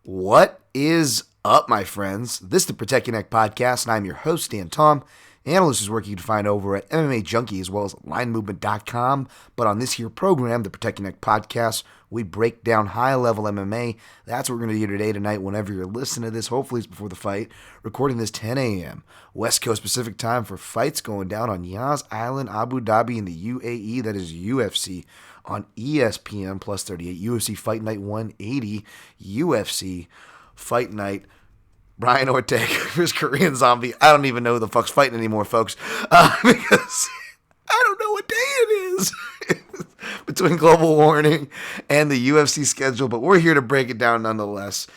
What is up, my friends? This is the Protect Your Neck podcast, and I'm your host, Dan Tom. Analyst is work you can find over at MMA Junkie as well as linemovement.com. But on this here program, the Protect Your Neck podcast, we break down high-level MMA. That's what we're going to do tonight, whenever you're listening to this. Hopefully it's before the fight. Recording this 10 a.m. West Coast Pacific time for fights going down on Yas Island, Abu Dhabi in the UAE. That is UFC on ESPN plus 38. UFC Fight Night 180. UFC Fight Night. Brian Ortega versus Korean Zombie. I don't even know who the fuck's fighting anymore, folks, because I don't know what day it is between global warning and the UFC schedule, but we're here to break it down nonetheless.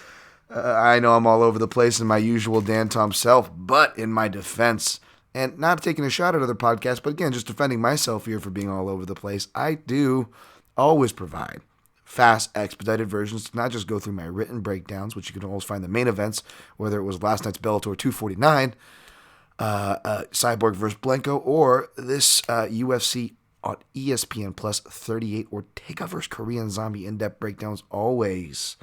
I know I'm all over the place in my usual Dan Tom self, but in my defense, and not taking a shot at other podcasts, but again, just defending myself here for being all over the place, I do always provide fast, expedited versions to not just go through my written breakdowns, which you can always find the main events, whether it was last night's Bellator 249, Cyborg versus Blanco, or this UFC on ESPN plus 38, Ortega versus Korean Zombie in-depth breakdowns, always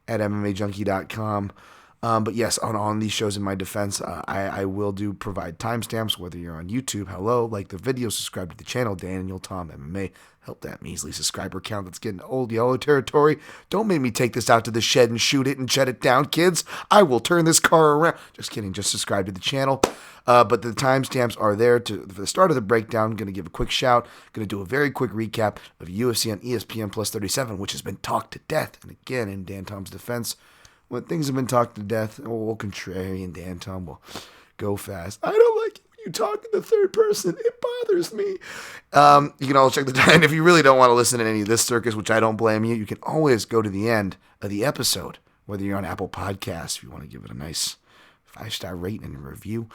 at MMAJunkie.com. But yes, on these shows, in my defense, I will provide timestamps, whether you're on YouTube, hello, like the video, subscribe to the channel, Daniel Tom MMA, help that measly subscriber count that's getting old yellow territory. Don't make me take this out to the shed and shoot it and shut it down, kids. I will turn this car around. Just kidding, just subscribe to the channel. But the timestamps are there for the start of the breakdown. I'm going to give a quick shout. Going to do a very quick recap of UFC on ESPN plus 37, which has been talked to death. And again, in Dan Tom's defense, when things have been talked to death, contrarian Dan Tom will go fast. I don't like it when you talk in the third person. It bothers me. You can all check the time. If you really don't want to listen to any of this circus, which I don't blame you, you can always go to the end of the episode, whether you're on Apple Podcasts, if you want to give it a nice 5-star rating and review.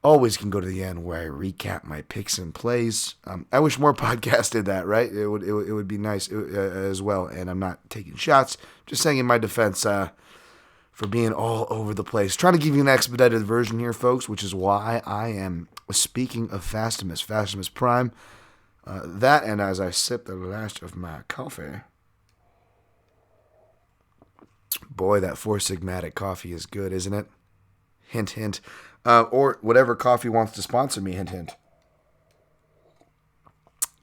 Always can go to the end where I recap my picks and plays. I wish more podcasts did that, right? It would be nice as well. And I'm not taking shots. Just saying in my defense for being all over the place. Trying to give you an expedited version here, folks, which is why I am speaking of Fastimus Prime. That, and as I sip the last of my coffee. Boy, that Four Sigmatic coffee is good, isn't it? Hint, hint. Or whatever coffee wants to sponsor me, hint, hint.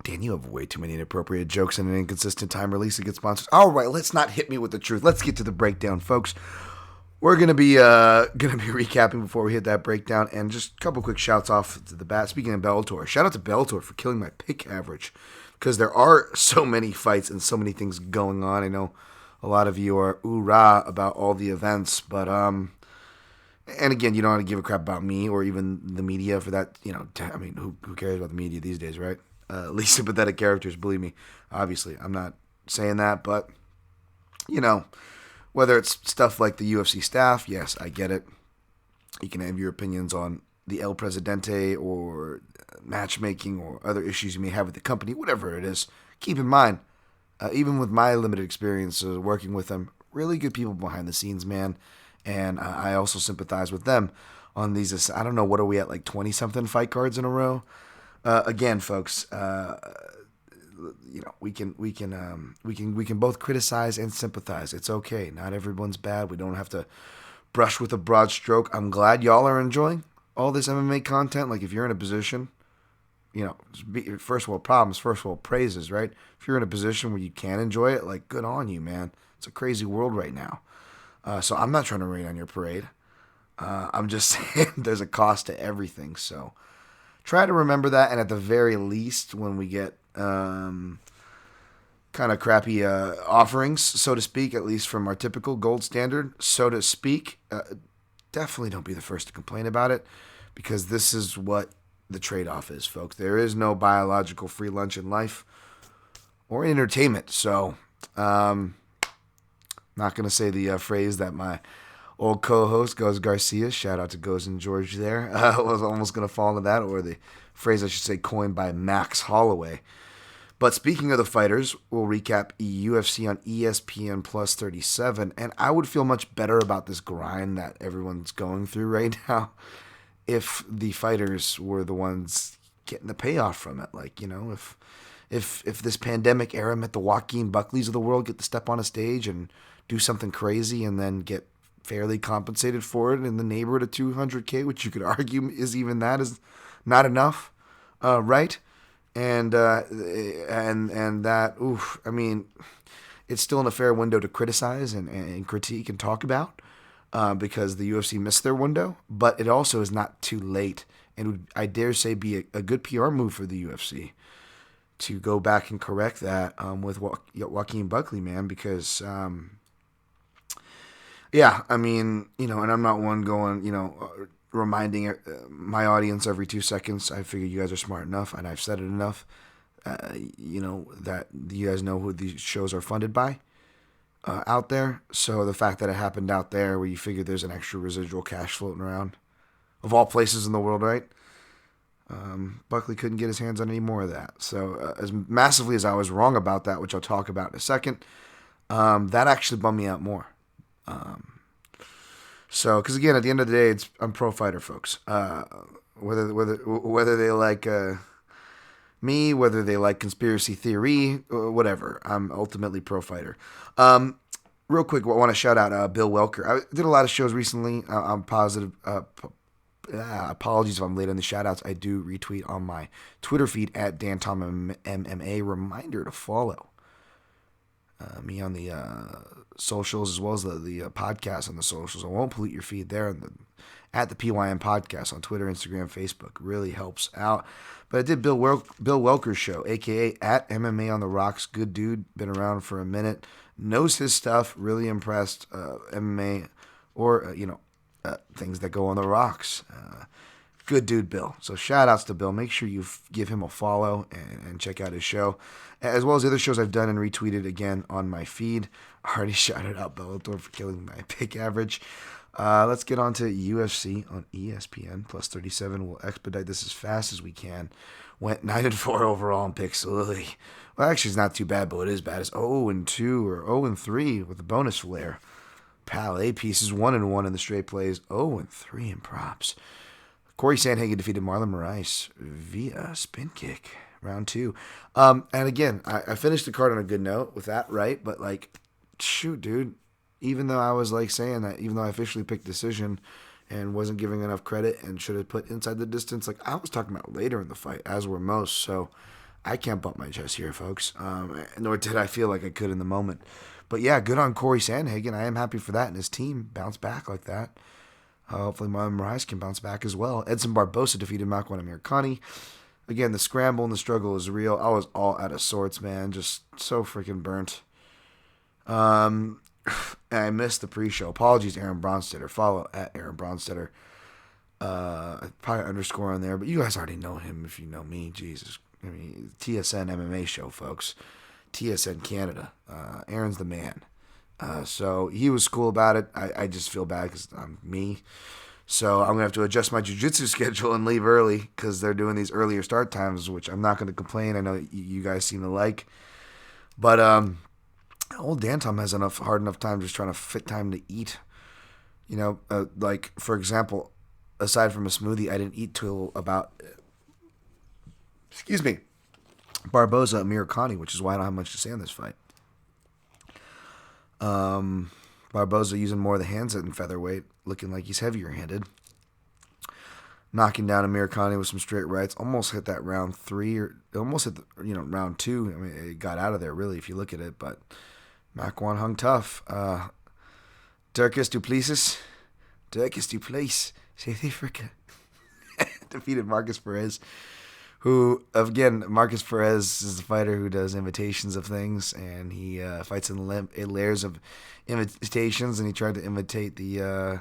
Dan, you have way too many inappropriate jokes and an inconsistent time release to get sponsors. All right, let's not hit me with the truth. Let's get to the breakdown, folks. We're gonna be recapping before we hit that breakdown, and just a couple quick shouts off to the bat. Speaking of Bellator, shout out to Bellator for killing my pick average, because there are so many fights and so many things going on. I know a lot of you are rah about all the events, but and again, you don't want to give a crap about me or even the media for that. I mean, who cares about the media these days, right? At least sympathetic characters, believe me. Obviously, I'm not saying that, but, whether it's stuff like the UFC staff, yes, I get it. You can have your opinions on the El Presidente or matchmaking or other issues you may have with the company, whatever it is. Keep in mind, even with my limited experience working with them, really good people behind the scenes, man. And I also sympathize with them on these. I don't know, what are we at, like 20-something fight cards in a row? Again, folks, we can both criticize and sympathize. It's okay. Not everyone's bad. We don't have to brush with a broad stroke. I'm glad y'all are enjoying all this MMA content. Like, if you're in a position, first world problems, first world praises, right? If you're in a position where you can enjoy it, like, good on you, man. It's a crazy world right now. So I'm not trying to rain on your parade. I'm just saying there's a cost to everything. So try to remember that. And at the very least, when we get kind of crappy offerings, so to speak, at least from our typical gold standard, so to speak, definitely don't be the first to complain about it, because this is what the trade-off is, folks. There is no biological free lunch in life or entertainment. So not going to say the phrase that my old co-host, Goz Garcia, shout out to Goz and George there, was almost going to fall into that, or the phrase, I should say, coined by Max Holloway. But speaking of the fighters, we'll recap UFC on ESPN plus 37, and I would feel much better about this grind that everyone's going through right now if the fighters were the ones getting the payoff from it. Like, if if this pandemic era meant the Joaquin Buckleys of the world get to step on a stage and do something crazy and then get fairly compensated for it in the neighborhood of 200K, which you could argue is even that is not enough, right? And that, oof, I mean, it's still in a fair window to criticize and critique and talk about because the UFC missed their window, but it also is not too late and would, I dare say, be a good PR move for the UFC to go back and correct that with Joaquin Buckley, man, because, yeah, I mean, and I'm not one going, reminding my audience every 2 seconds. I figure you guys are smart enough, and I've said it enough, that you guys know who these shows are funded by out there. So the fact that it happened out there where you figure there's an extra residual cash floating around, of all places in the world, right? Buckley couldn't get his hands on any more of that. So as massively as I was wrong about that, which I'll talk about in a second, that actually bummed me out more. So, because again, at the end of the day, I'm pro fighter, folks. Whether they like me, whether they like conspiracy theory, whatever, I'm ultimately pro fighter. Real quick, I want to shout out Bill Welker. I did a lot of shows recently. I'm positive. Apologies if I'm late on the shout outs. I do retweet on my Twitter feed at DanTomMMA. Reminder to follow me on the socials as well as the podcast on the socials. I won't pollute your feed there. At the PYM podcast on Twitter, Instagram, Facebook. Really helps out. But I did Bill Welker's show, a.k.a. at MMA on the Rocks. Good dude. Been around for a minute. Knows his stuff. Really impressed. MMA or, things that go on the rocks. Good dude, Bill. So shout outs to Bill. Make sure you give him a follow and check out his show, as well as the other shows I've done and retweeted again on my feed. I already shouted out Bellator for killing my pick average. Let's get on to UFC on ESPN plus 37. We'll expedite this as fast as we can. Went 9-4 overall in picks. Well, actually, it's not too bad, but it is bad. It's 0-2 or 0-3 with a bonus flair. Pal, pieces 1-1 in the straight plays, 0-3 in props. Corey Sandhagen defeated Marlon Moraes via spin kick, round 2. And again, I finished the card on a good note with that, right? But shoot, dude. Even though I was saying that, even though I officially picked decision and wasn't giving enough credit and should have put inside the distance, I was talking about later in the fight, as were most. So I can't bump my chest here, folks. Nor did I feel like I could in the moment. But yeah, good on Corey Sandhagen. I am happy for that, and his team bounced back like that. Hopefully Marlon Moraes can bounce back as well. Edson Barbosa defeated Makwan Amirkhani. Again, the scramble and the struggle is real. I was all out of sorts, man. Just so freaking burnt. I missed the pre-show. Apologies, Aaron Bronstetter. Follow at Aaron Bronstetter. Probably underscore on there, but you guys already know him if you know me. Jesus. I mean, TSN MMA show, folks. TSN Canada. Aaron's the man. So he was cool about it. I just feel bad because I'm me. So I'm going to have to adjust my jiu-jitsu schedule and leave early because they're doing these earlier start times, which I'm not going to complain. I know you guys seem to like. But old Dan Tom has hard enough time just trying to fit time to eat. For example, aside from a smoothie, I didn't eat till about, Barboza Amirkhani, which is why I don't have much to say on this fight. Barboza using more of the hands in featherweight, looking like he's heavier-handed. Knocking down Amirkhani with some straight rights. Almost hit that round 3, or almost hit round 2. I mean, it got out of there, really, if you look at it, but Makwan hung tough. Turkish Duplessis, South Africa, defeated Marcus Perez, who, again, Marcus Perez is a fighter who does imitations of things, and he fights in layers of imitations, and he tried to imitate the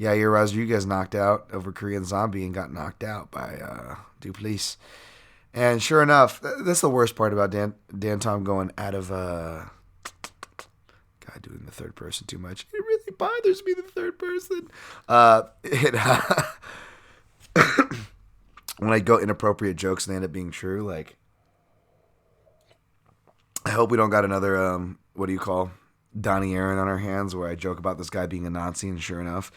Yair Rodriguez knocked out over Korean Zombie and got knocked out by Duplessis. And sure enough, that's the worst part about Dan Tom going out of... God, doing the third person too much. It really bothers me, the third person. When I go inappropriate jokes and they end up being true, I hope we don't got another, what do you call, Donnie Aaron on our hands where I joke about this guy being a Nazi, and sure enough.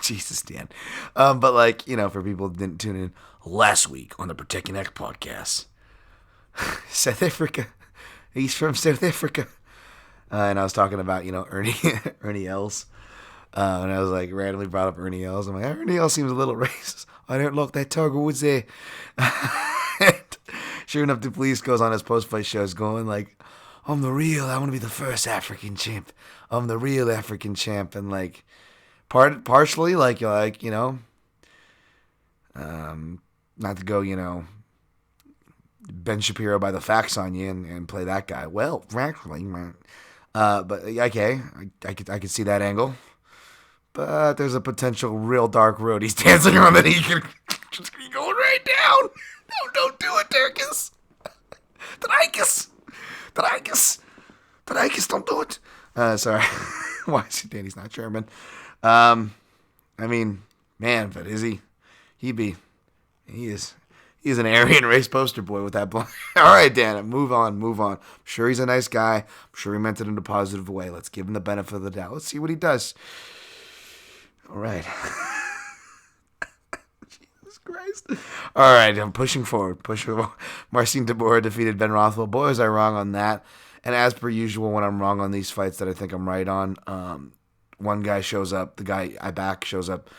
Jesus, Dan. But for people who didn't tune in last week on the Protect Your Neck podcast, South Africa. He's from South Africa. And I was talking about, Ernie Ernie Els. And I was like, randomly brought up Ernie Els. I'm like, Ernie Els seems a little racist. I don't like that Tiger Woods there. And sure enough, the police goes on his post-fight shows going like, I want to be the first African champ. I'm the real African champ. And like, partially, not to go, Ben Shapiro by the facts on you and play that guy. Well, frankly, but okay, I could see that angle. But there's a potential real dark road he's dancing on that he could just be going right down. No, don't do it, Dirkus. Dirkus, don't do it. Sorry. Why is he Danny's not German? I mean, man, but is he? He is. He's an Aryan race poster boy with that blind. All right, Dan, move on. I'm sure he's a nice guy. I'm sure he meant it in a positive way. Let's give him the benefit of the doubt. Let's see what he does. All right. Jesus Christ. All right, I'm pushing forward. Marcin Tybura defeated Ben Rothwell. Boy, was I wrong on that. And as per usual, when I'm wrong on these fights that I think I'm right on, one guy shows up. The guy I back shows up.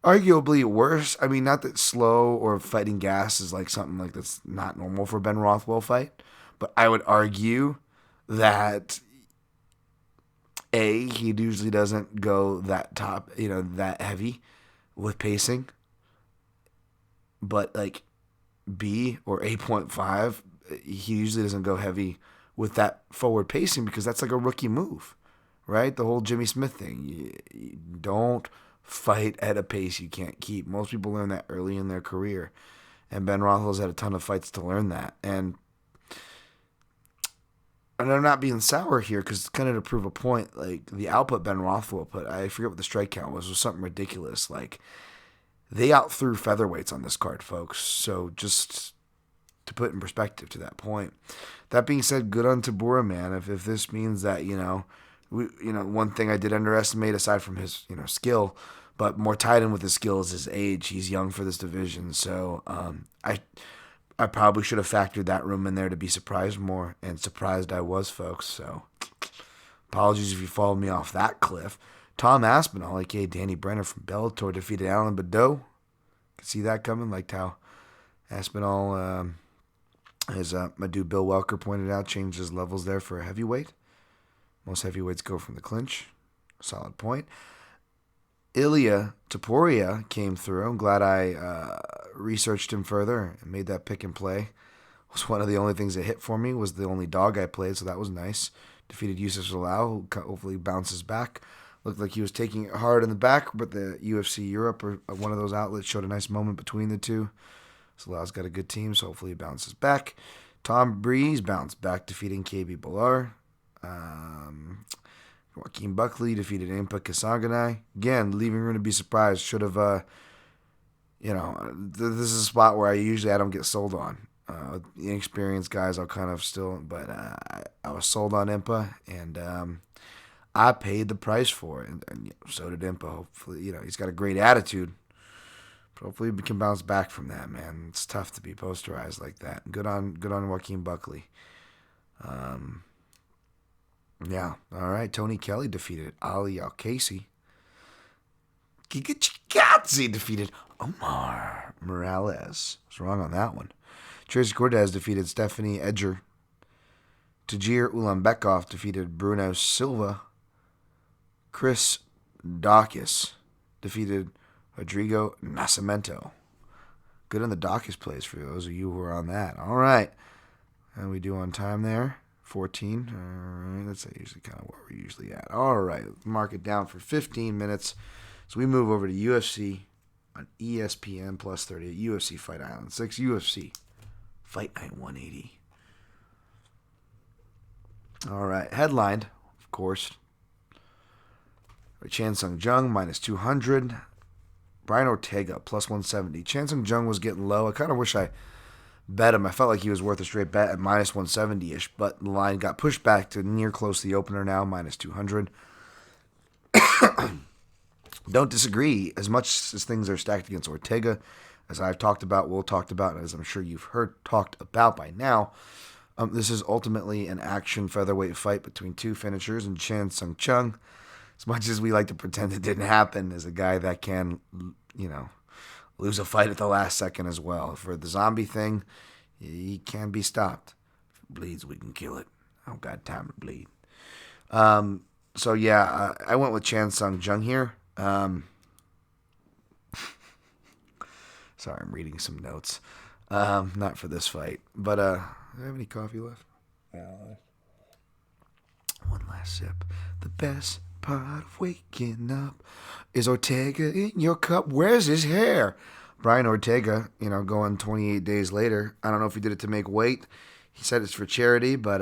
Arguably worse. I mean, not that slow or fighting gas is like something like that's not normal for Ben Rothwell fight, but I would argue that he usually doesn't go that top, that heavy with pacing, but like B or 8.5, he usually doesn't go heavy with that forward pacing because that's like a rookie move, right? The whole Jimmy Smith thing. You don't fight at a pace you can't keep. Most people learn that early in their career, and Ben Rothwell's had a ton of fights to learn that. And I'm not being sour here because it's kind of to prove a point. Like the output Ben Rothwell put, I forget what the strike count was something ridiculous. Like they outthrew featherweights on this card, folks. So just to put in perspective to that point. That being said, good on Tybura, man. If this means that one thing I did underestimate aside from his skill, but more tied in with his skill is his age. He's young for this division, so I probably should have factored that room in there to be surprised more, and surprised I was, folks. So apologies if you followed me off that cliff. Tom Aspinall, aka Danny Brenner from Bellator, defeated Alan Badeau. Could see that coming, liked how Aspinall, as my dude Bill Welker pointed out, changed his levels there for a heavyweight. Most heavyweights go from the clinch. Solid point. Ilya Topuria came through. I'm glad I researched him further and made that pick and play. It was one of the only things that hit for me. Was the only dog I played, so that was nice. Defeated Yusuf Zalal, who hopefully bounces back. Looked like he was taking it hard in the back, but the UFC Europe, or one of those outlets, showed a nice moment between the two. Zalal's got a good team, so hopefully he bounces back. Tom Breeze bounced back, defeating KB Billar. Joaquin Buckley defeated Impa Kasanganay. Again, leaving room to be surprised. Should have, this is a spot where I don't get sold on. The inexperienced guys, I'll kind of still, but I was sold on Impa, and I paid the price for it, and so did Impa. Hopefully, he's got a great attitude. But hopefully we can bounce back from that, man. It's tough to be posterized like that. Good on Joaquin Buckley. Yeah, all right. Tony Kelly defeated Ali Al-Casey. Giga Chikadze defeated Omar Morales. I was wrong on that one. Tracy Cortez defeated Stephanie Edger. Tajir Ulanbekov defeated Bruno Silva. Chris Dawkins defeated Rodrigo Nascimento. Good on the Dawkins plays for those of you who are on that. All right. And we do on time there. 14. All right. That's usually kind of where we're usually at. All right. Mark it down for 15 minutes. So we move over to UFC on ESPN plus 30 at UFC Fight Island 6. UFC Fight Night 180. All right. Headlined, of course, Chan Sung Jung minus 200. Brian Ortega plus 170. Chan Sung Jung was getting low. I kind of wish I bet him. I felt like he was worth a straight bet at minus 170-ish, but the line got pushed back to near close to the opener now, minus 200. Don't disagree. As much as things are stacked against Ortega, as I've talked about, and as I'm sure you've heard talked about by now, this is ultimately an action featherweight fight between two finishers and Chan Sung Chung. As much as we like to pretend it didn't happen, is a guy that can, lose a fight at the last second as well. For the zombie thing, he can be stopped. If it bleeds, we can kill it. I don't got time to bleed. So yeah, I went with Chan Sung Jung here. Sorry, I'm reading some notes. Not for this fight, but do I have any coffee left? One last sip. The best part of waking up is Ortega in your cup. Where's his hair? Brian Ortega, going 28 days later. I don't know if he did it to make weight. He said it's for charity, but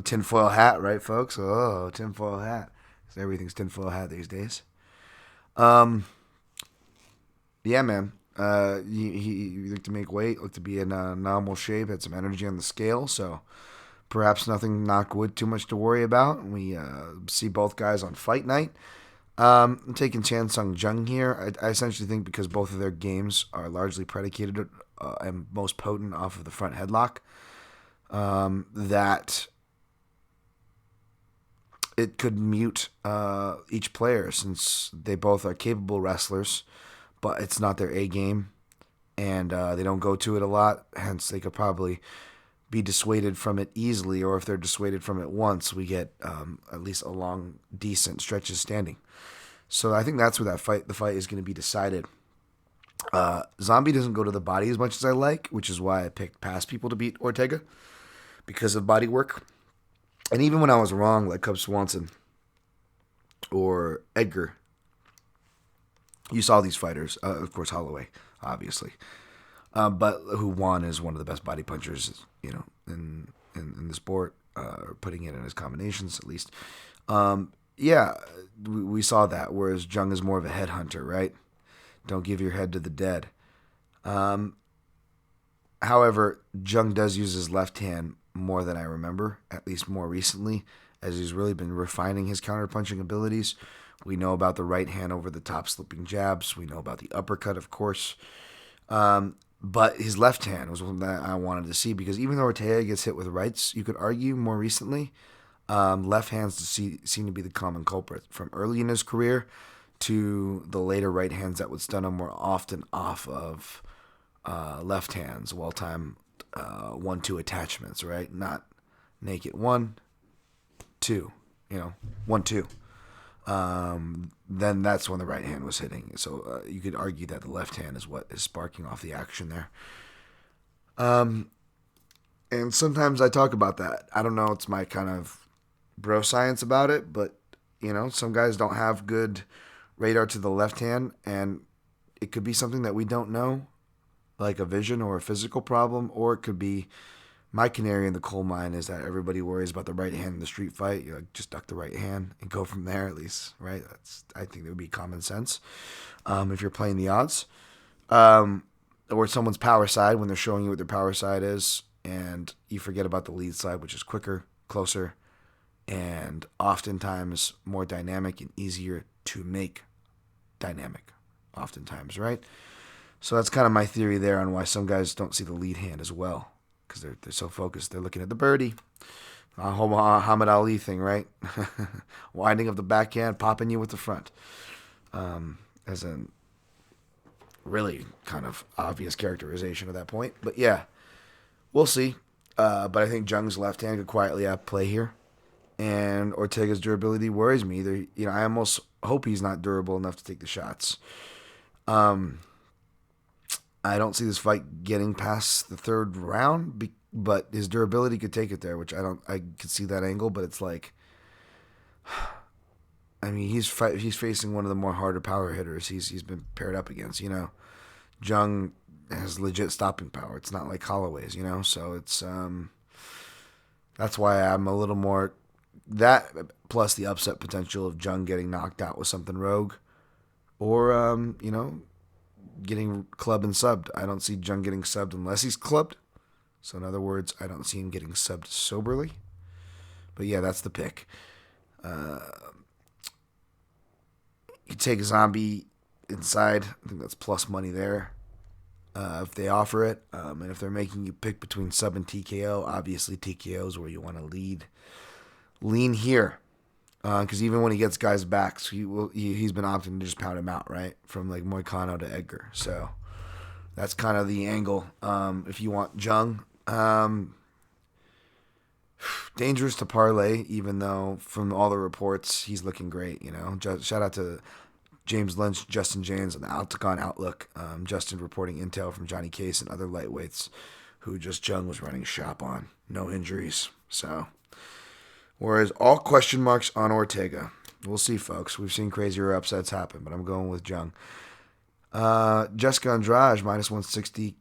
tinfoil hat, right, folks? Oh, tinfoil hat. Everything's tinfoil hat these days. Yeah, man. He looked to make weight, looked to be in normal shape, had some energy on the scale, so perhaps nothing, knock wood, too much to worry about. We see both guys on fight night. I'm taking Chan Sung Jung here. I essentially think because both of their games are largely predicated and most potent off of the front headlock, that it could mute each player since they both are capable wrestlers, but it's not their A game, and they don't go to it a lot. Hence, they could probably be dissuaded from it easily, or if they're dissuaded from it once, we get at least a long, decent stretches standing. So I think that's where the fight is going to be decided. Zombie doesn't go to the body as much as I like, which is why I picked past people to beat Ortega, because of body work. And even when I was wrong, like Cub Swanson or Edgar, you saw these fighters, of course Holloway, obviously, but who won is one of the best body punchers, in the sport, putting it in his combinations at least. We saw that, whereas Jung is more of a headhunter, right? Don't give your head to the dead. However, Jung does use his left hand more than I remember, at least more recently, as he's really been refining his counterpunching abilities. We know about the right hand over the top slipping jabs. We know about the uppercut, of course. But his left hand was one that I wanted to see, because even though Ortega gets hit with rights, you could argue more recently, left hands seem to be the common culprit. From early in his career to the later right hands that would stun him more often off of left hands, well-timed 1-2 attachments, right? Not naked 1, 2, 1, 2. Then that's when the right hand was hitting. So you could argue that the left hand is what is sparking off the action there. And sometimes I talk about that. I don't know, it's my kind of bro science about it, but some guys don't have good radar to the left hand, and it could be something that we don't know, like a vision or a physical problem, or it could be my canary in the coal mine is that everybody worries about the right hand in the street fight. You just duck the right hand and go from there, at least, right? I think that would be common sense if you're playing the odds. Or someone's power side when they're showing you what their power side is, and you forget about the lead side, which is quicker, closer, and oftentimes more dynamic and easier to make dynamic, oftentimes, right? So that's kind of my theory there on why some guys don't see the lead hand as well, because they're so focused. They're looking at the birdie, Muhammad Ali thing, right? Winding of the backhand, popping you with the front, as a really kind of obvious characterization at that point. But yeah, we'll see. But I think Jung's left hand could quietly outplay here, and Ortega's durability worries me. Either, I almost hope he's not durable enough to take the shots. I don't see this fight getting past the third round, but his durability could take it there, which I could see that angle, but it's like, I mean, he's facing one of the more harder power hitters he's been paired up against. Jung has legit stopping power. It's not like Holloway's, so it's that's why I'm a little more that, plus the upset potential of Jung getting knocked out with something rogue, or getting clubbed and subbed. I don't see Jung getting subbed unless he's clubbed. So in other words, I don't see him getting subbed soberly. But yeah, that's the pick. You take Zombie inside. I think that's plus money there. if they offer it. And if they're making you pick between sub and TKO, obviously TKO is where you want to lean here. Because even when he gets guys back, so he's been opting to just pound him out, right? From like Moicano to Edgar. So that's kind of the angle. If you want Jung, dangerous to parlay, even though from all the reports he's looking great. Shout out to James Lynch, Justin James, and the Octagon Outlook. Justin reporting intel from Johnny Case and other lightweights who just Jung was running shop on. No injuries. So, whereas all question marks on Ortega. We'll see, folks. We've seen crazier upsets happen, but I'm going with Jung. Jessica Andrade, minus 160.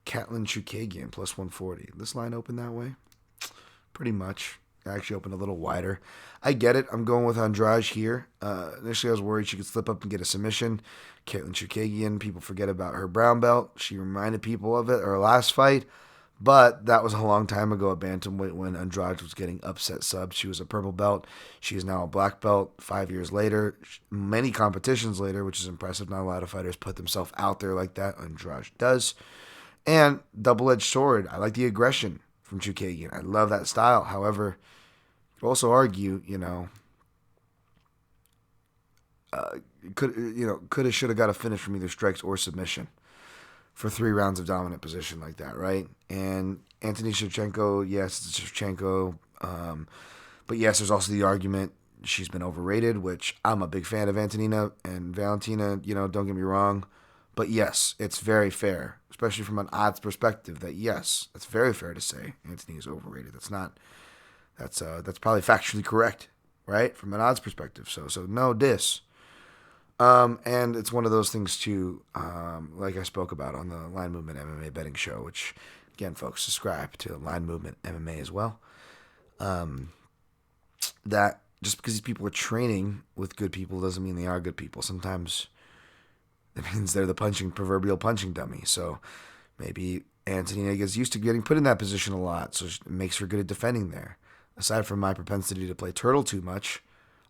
Katlyn Chookagian, plus 140. This line opened that way? Pretty much. Actually opened a little wider. I get it. I'm going with Andrade here. Initially, I was worried she could slip up and get a submission. Katlyn Chookagian, people forget about her brown belt. She reminded people of it, her last fight. But that was a long time ago at bantamweight when Andrade was getting upset subs. She was a purple belt. She is now a black belt 5 years later. Many competitions later, which is impressive. Not a lot of fighters put themselves out there like that. Andrade does. And double-edged sword. I like the aggression from Chookagian. I love that style. However, you could also argue, coulda, shoulda got a finish from either strikes or submission for 3 rounds of dominant position like that, right? And Anthony Shevchenko, yes, it's Shevchenko. But yes, there's also the argument she's been overrated, which I'm a big fan of Antonina and Valentina, don't get me wrong. But yes, it's very fair, especially from an odds perspective, that yes, it's very fair to say Anthony is overrated. That's probably factually correct, right? From an odds perspective. So no diss. And it's one of those things too, like I spoke about on the Line Movement MMA betting show, which again, folks, subscribe to Line Movement MMA as well. That just because these people are training with good people doesn't mean they are good people. Sometimes it means they're the proverbial punching dummy. So maybe Antonina gets used to getting put in that position a lot, so it makes her good at defending there. Aside from my propensity to play turtle too much,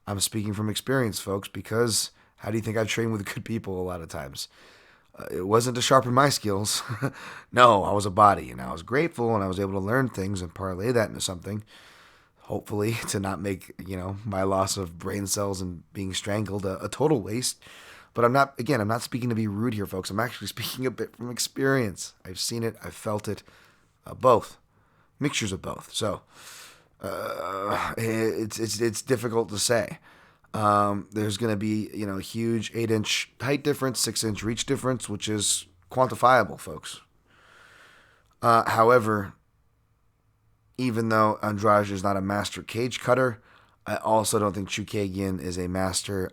I'm speaking from experience, folks, because how do you think I train with good people a lot of times? It wasn't to sharpen my skills. No, I was a body, and I was grateful, and I was able to learn things and parlay that into something, hopefully, to not make, my loss of brain cells and being strangled a total waste. But I'm not speaking to be rude here, folks. I'm actually speaking a bit from experience. I've seen it. I've felt it. Both. Mixtures of both. So, it's difficult to say. There's going to be, huge 8-inch height difference, 6-inch reach difference, which is quantifiable, folks. However, even though Andrade is not a master cage cutter, I also don't think Chookagian is a master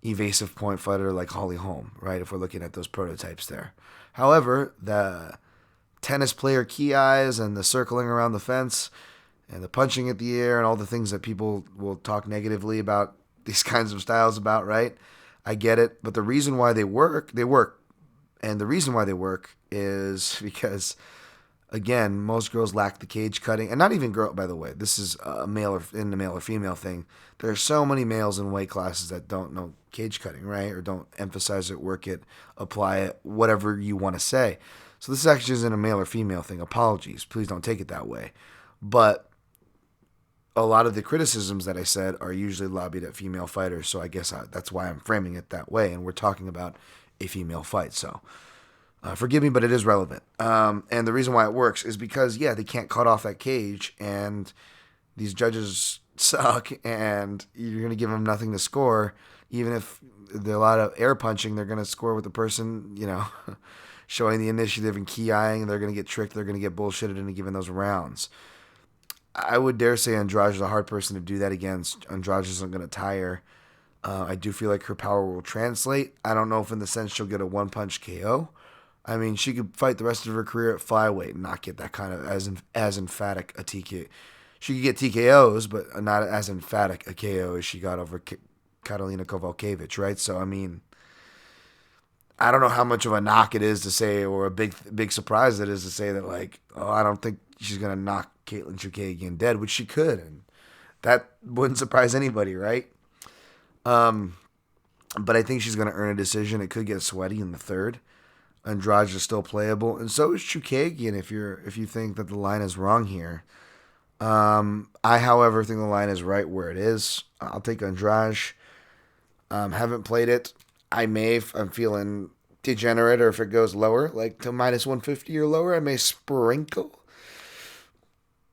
evasive point fighter like Holly Holm, right? If we're looking at those prototypes there. However, the tennis player key eyes and the circling around the fence and the punching at the air and all the things that people will talk negatively about these kinds of styles about, right? I get it. But the reason why they work. And the reason why they work is because, again, most girls lack the cage cutting. And not even girl, by the way. This is a male or female thing. There are so many males in weight classes that don't know cage cutting, right? Or don't emphasize it, work it, apply it, whatever you want to say. So this actually isn't a male or female thing. Apologies. Please don't take it that way. But a lot of the criticisms that I said are usually lobbied at female fighters. So I guess that's why I'm framing it that way. And we're talking about a female fight. So forgive me, but it is relevant. And the reason why it works is because, they can't cut off that cage. And these judges suck. And you're going to give them nothing to score. Even if there's a lot of air punching, they're going to score with the person, showing the initiative and key eyeing. They're going to get tricked. They're going to get bullshitted into giving those rounds. I would dare say Andrade is a hard person to do that against. Andrade isn't going to tire. I do feel like her power will translate. I don't know if in the sense she'll get a one-punch KO. I mean, she could fight the rest of her career at flyweight and not get that kind of as emphatic a TKO. She could get TKOs, but not as emphatic a KO as she got over Catalina Kovalkiewicz, right? So, I mean, I don't know how much of a knock it is to say, or a big surprise it is to say that, like, I don't think she's going to knock Katlyn Chookagian dead, which she could, and that wouldn't surprise anybody, right? But I think she's going to earn a decision. It could get sweaty in the third. Andrade is still playable, and so is Chukagian. If you think that the line is wrong here, I, however, think the line is right where it is. I'll take Andrade. Haven't played it. I'm feeling degenerate, or if it goes lower, like to minus 150 or lower, I may sprinkle.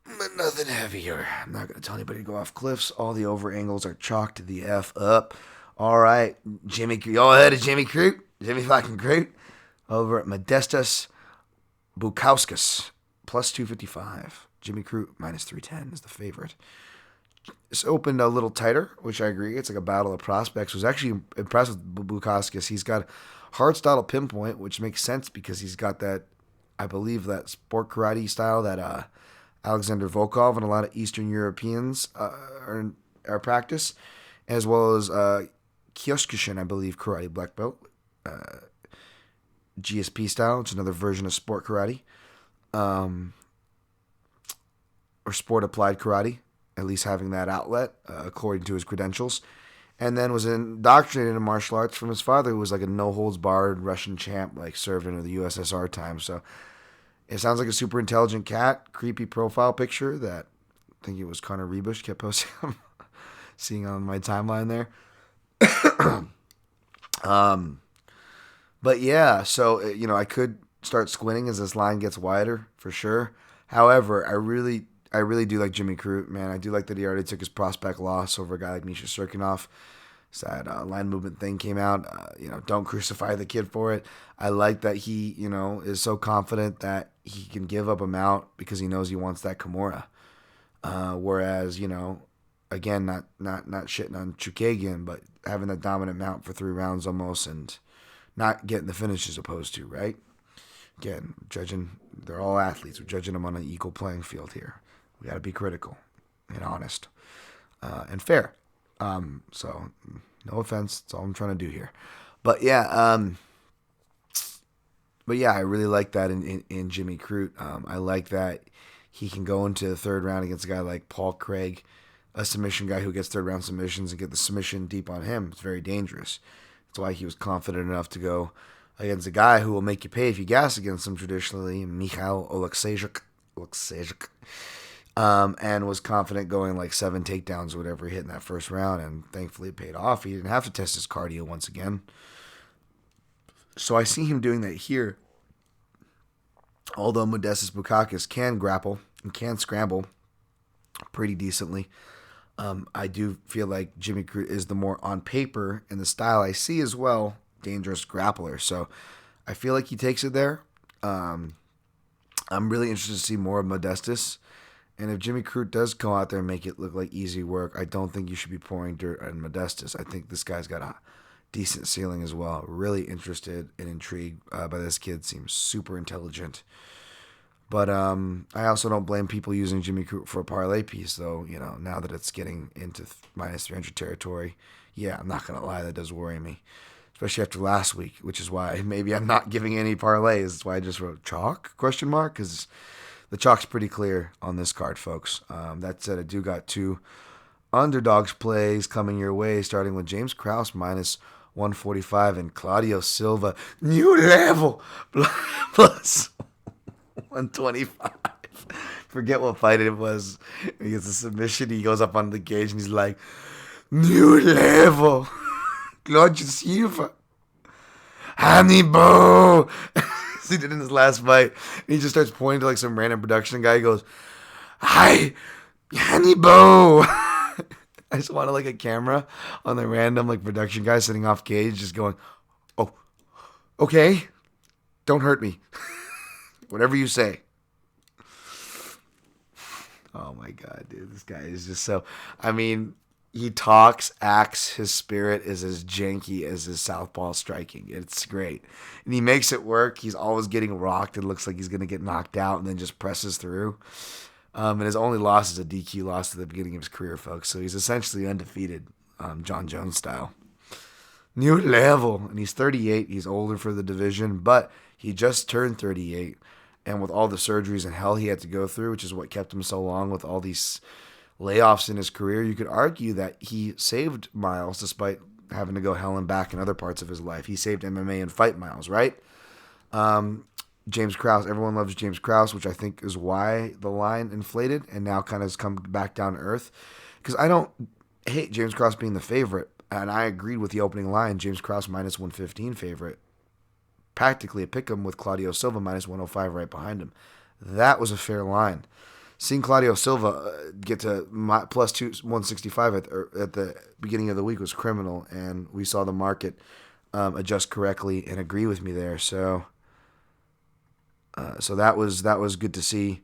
But nothing heavier. I'm not going to tell anybody to go off cliffs. All the over angles are chalked the F up. All right, Jimmy, y'all ahead of Jimmy Crute. Jimmy fucking Crute. Over at Modestas Bukauskas, plus 255. Jimmy Crute, minus 310 is the favorite. It's opened a little tighter, which I agree. It's like a battle of prospects. Was actually impressed with Bukauskas. He's got hard style to pinpoint, which makes sense because he's got that, I believe, that sport karate style that Alexander Volkov and a lot of Eastern Europeans are practice, as well as Kyokushin, I believe, karate black belt. GSP style, which is another version of sport karate, or sport applied karate, at least having that outlet, according to his credentials. And then was indoctrinated in martial arts from his father, who was like a no-holds-barred Russian champ, like served under the USSR time. So it sounds like a super intelligent cat, creepy profile picture that I think it was Connor Rebush kept posting, seeing on my timeline there. But yeah, so, I could start squinting as this line gets wider, for sure. However, I really do like Jimmy Crute, man. I do like that he already took his prospect loss over a guy like Misha Serkinov. So that line movement thing came out. Don't crucify the kid for it. I like that he, is so confident that he can give up a mount because he knows he wants that Kimura. Whereas, again, not shitting on Chukagian, but having that dominant mount for 3 rounds almost and not getting the finish as opposed to, right? Again, they're all athletes. We're judging them on an equal playing field here. We got to be critical and honest and fair. So, no offense. That's all I'm trying to do here. But yeah, I really like that in Jimmy Crute. I like that he can go into the 3rd round against a guy like Paul Craig, a submission guy who gets 3rd round submissions and get the submission deep on him. It's very dangerous. That's why he was confident enough to go against a guy who will make you pay if you gas against him traditionally, Mikhail Oleksiejczuk. And was confident going like 7 takedowns or whatever he hit in that 1st round, and thankfully it paid off. He didn't have to test his cardio once again. So I see him doing that here. Although Modestas Bukauskas can grapple and can scramble pretty decently, I do feel like Jimmy Crute is the more, on paper, in the style I see as well, dangerous grappler. So I feel like he takes it there. I'm really interested to see more of Modestas. And if Jimmy Crute does go out there and make it look like easy work, I don't think you should be pouring dirt on Modestas. I think this guy's got a decent ceiling as well. Really interested and intrigued by this kid. Seems super intelligent. But I also don't blame people using Jimmy Crute for a parlay piece, though. Now that it's getting into minus 300 territory, yeah, I'm not going to lie, that does worry me. Especially after last week, which is why maybe I'm not giving any parlays. That's why I just wrote chalk, ? Because the chalk's pretty clear on this card, folks. That said, I do got 2 underdogs plays coming your way, starting with James Krause minus 145 and Claudio Silva, new level, plus 125. Forget what fight it was. He gets a submission. He goes up on the cage and he's like, new level, Claudio Silva, Hannibal. He did in his last fight. And he just starts pointing to like some random production guy. He goes, hi, Hannibal. I just wanted like a camera on the random like production guy sitting off cage just going, oh, okay, don't hurt me. Whatever you say. Oh my God, dude. This guy is just so, he talks, acts, his spirit is as janky as his southpaw striking. It's great. And he makes it work. He's always getting rocked. It looks like he's going to get knocked out and then just presses through. And his only loss is a DQ loss at the beginning of his career, folks. So he's essentially undefeated, John Jones style. New level. And he's 38. He's older for the division, but he just turned 38. And with all the surgeries and hell he had to go through, which is what kept him so long with all these layoffs in his career, you could argue that he saved miles despite having to go hell and back in other parts of his life. He saved MMA and fight miles, right? James Krause, everyone loves James Krause, which I think is why the line inflated and now kind of has come back down to earth. Because I don't hate James Krause being the favorite, and I agreed with the opening line. James Krause minus 115 favorite, practically a pick 'em with Claudio Silva minus 105 right behind him. That was a fair line. Seeing Claudio Silva get to plus 165 at the beginning of the week was criminal, and we saw the market adjust correctly and agree with me there. So that was good to see.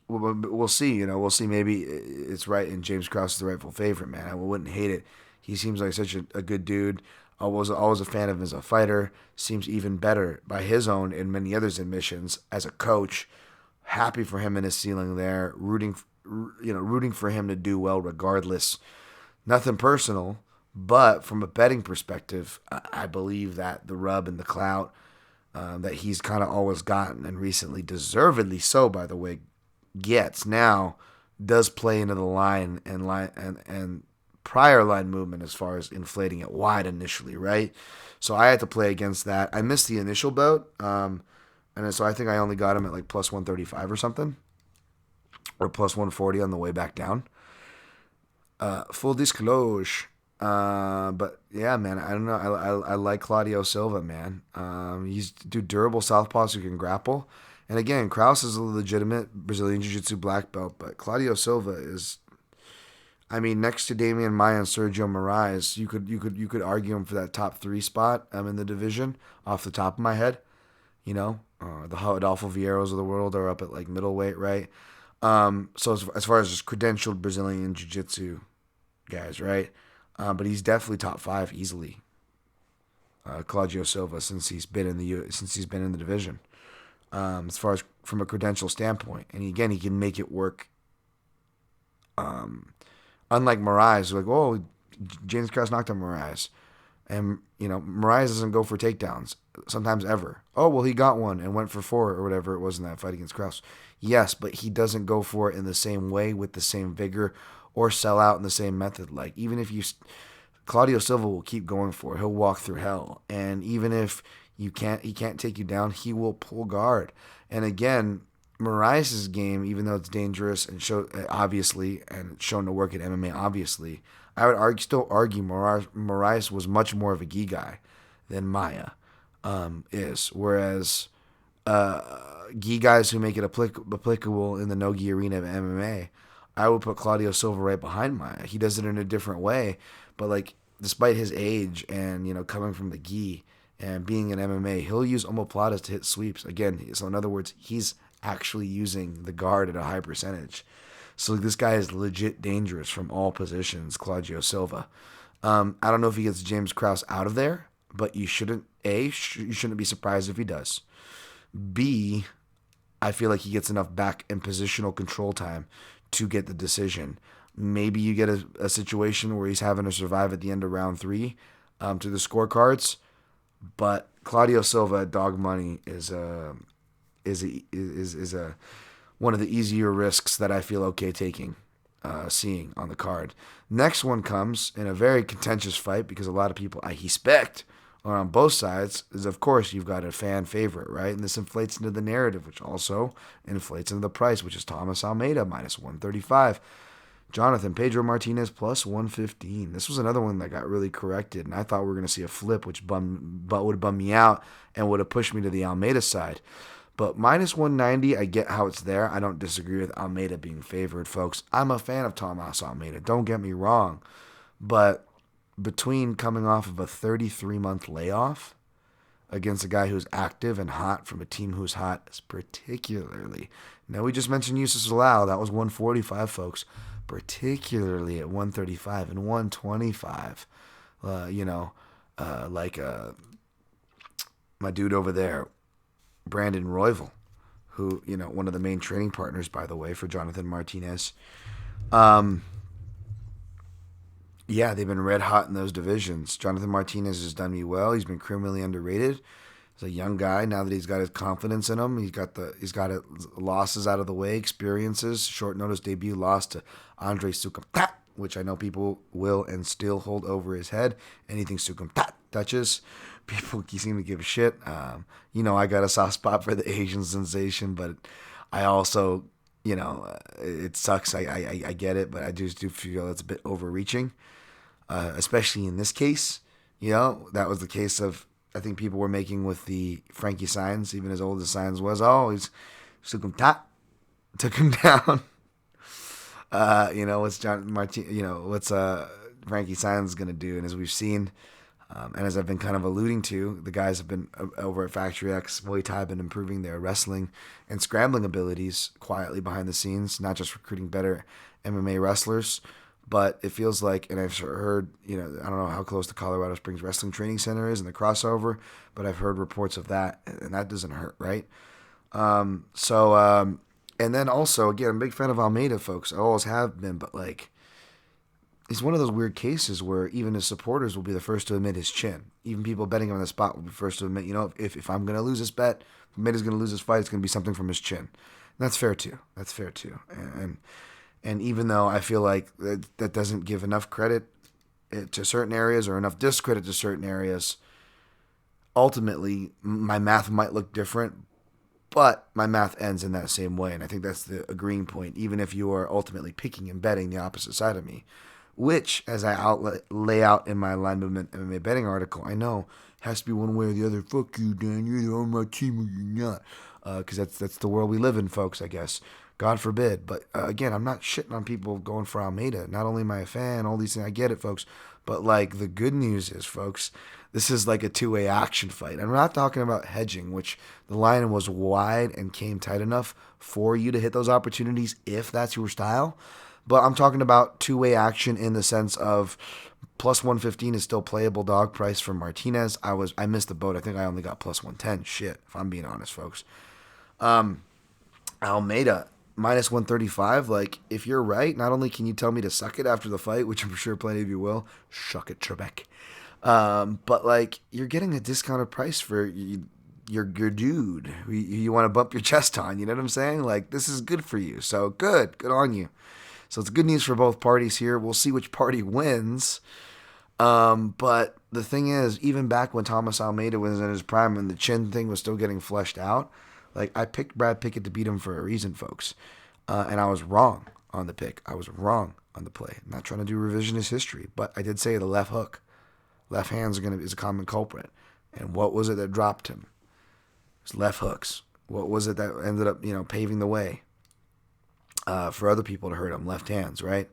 We'll see. We'll see. Maybe it's right, and James Krause is the rightful favorite. Man, I wouldn't hate it. He seems like such a good dude. I was always a fan of him as a fighter. Seems even better by his own and many others' admissions as a coach. Happy for him and his ceiling there. Rooting for him to do well regardless. Nothing personal, but from a betting perspective, I believe that the rub and the clout that he's kind of always gotten, and recently deservedly so, by the way, gets now does play into the line and prior line movement as far as inflating it wide initially, right? So I had to play against that. I missed the initial boat, and so I think I only got him at like plus 135 or something, or plus 140 on the way back down. Full disclosure. But yeah, man, I don't know. I like Claudio Silva, man. He's durable southpaws who can grapple. And again, Krause is a legitimate Brazilian Jiu-Jitsu black belt, but Claudio Silva is, I mean, next to Damian Maia and Sergio Moraes, you could argue him for that top 3 spot in the division off the top of my head. The Adolfo Vieiros of the world are up at like middleweight, right? So as far as just credentialed Brazilian Jiu-Jitsu guys, right? But he's definitely top 5 easily. Claudio Silva, since he's been in the division, as far as from a credential standpoint, and again, he can make it work. Unlike Moraes, like, James Krause knocked out Moraes, and Moraes doesn't go for takedowns sometimes ever. He got one and went for 4 or whatever it was in that fight against Krause. Yes, but he doesn't go for it in the same way with the same vigor or sell out in the same method. Like, even if Claudio Silva will keep going for it. He'll walk through hell. And even if he can't take you down, he will pull guard. And again, Moraes' game, even though it's dangerous and obviously, and it's shown to work at MMA, obviously, I would still argue Moraes was much more of a gi guy than Maia is. Whereas gi guys who make it applicable in the no-gi arena of MMA, I would put Claudio Silva right behind Maia. He does it in a different way, but like, despite his age and coming from the gi and being in MMA, he'll use omoplatas to hit sweeps. Again, so in other words, he's actually using the guard at a high percentage. So this guy is legit dangerous from all positions, Claudio Silva. I don't know if he gets James Krause out of there, but you shouldn't be surprised if he does. B, I feel like he gets enough back and positional control time to get the decision. Maybe you get a situation where he's having to survive at the end of round 3 to the scorecards, but Claudio Silva at dog money is one of the easier risks that I feel okay taking, seeing on the card. Next one comes in a very contentious fight because a lot of people I expect are on both sides. Is of course you've got a fan favorite, right? And this inflates into the narrative, which also inflates into the price, which is Thomas Almeida minus 135. Jonathan Pedro Martinez plus 115. This was another one that got really corrected, and I thought we were going to see a flip, which would bum me out and would have pushed me to the Almeida side. But minus 190, I get how it's there. I don't disagree with Almeida being favored, folks. I'm a fan of Thomas Almeida. Don't get me wrong. But between coming off of a 33-month layoff against a guy who's active and hot from a team who's hot, particularly. Now, we just mentioned Yusuf Salau. That was 145, folks. Particularly at 135 and 125. My dude over there, Brandon Royval, who, one of the main training partners, by the way, for Jonathan Martinez. They've been red hot in those divisions. Jonathan Martinez has done me well. He's been criminally underrated. He's a young guy. Now that he's got his confidence in him, he's got losses out of the way, experiences. Short notice debut loss to Andre Sukumtat, which I know people will and still hold over his head. Anything Sukumtat touches, people seem to give a shit. I got a soft spot for the Asian sensation, but I also, it sucks. I get it, but I just do feel it's a bit overreaching, especially in this case. That was the case of, I think people were making with the Frankie Saenz, even as old as Saenz was. Oh, he's took him down. What's John Martin? What's Frankie Saenz gonna do? And as we've seen, and as I've been kind of alluding to, the guys have been over at Factory X Muay Thai have been improving their wrestling and scrambling abilities quietly behind the scenes, not just recruiting better MMA wrestlers. But it feels like, and I've heard, I don't know how close the Colorado Springs Wrestling Training Center is and the crossover, but I've heard reports of that, and that doesn't hurt, right? And then also, again, I'm a big fan of Almeida, folks. I always have been, but he's one of those weird cases where even his supporters will be the first to admit his chin. Even people betting him on the spot will be first to admit, if I'm going to lose this bet, if Almeida's going to lose this fight, it's going to be something from his chin. And that's fair too. And even though I feel like that doesn't give enough credit to certain areas or enough discredit to certain areas, ultimately my math might look different, but my math ends in that same way. And I think that's the agreeing point, even if you are ultimately picking and betting the opposite side of me, which, as I lay out in my Line Movement MMA betting article, I know has to be one way or the other. Fuck you, Dan. You're on my team or you're not. Because that's the world we live in, folks, I guess. God forbid. But again, I'm not shitting on people going for Almeida. Not only am I a fan, all these things, I get it, folks. But the good news is, folks, this is like a two-way action fight. I'm not talking about hedging, which the line was wide and came tight enough for you to hit those opportunities if that's your style. But I'm talking about two-way action in the sense of plus 115 is still playable dog price for Martinez. I missed the boat. I think I only got plus 110. Shit, if I'm being honest, folks. Almeida, minus 135, if you're right, not only can you tell me to suck it after the fight, which I'm sure plenty of you will, shuck it, Trebek, but you're getting a discounted price for your dude you want to bump your chest on, you know what I'm saying? This is good for you, so good on you. So it's good news for both parties here. We'll see which party wins, but the thing is, even back when Thomas Almeida was in his prime and the chin thing was still getting fleshed out, I picked Brad Pickett to beat him for a reason, folks. And I was wrong on the pick. I was wrong on the play. I'm not trying to do revisionist history, but I did say the left hook. Left hands is a common culprit. And what was it that dropped him? It was left hooks. What was it that ended up, paving the way for other people to hurt him? Left hands, right?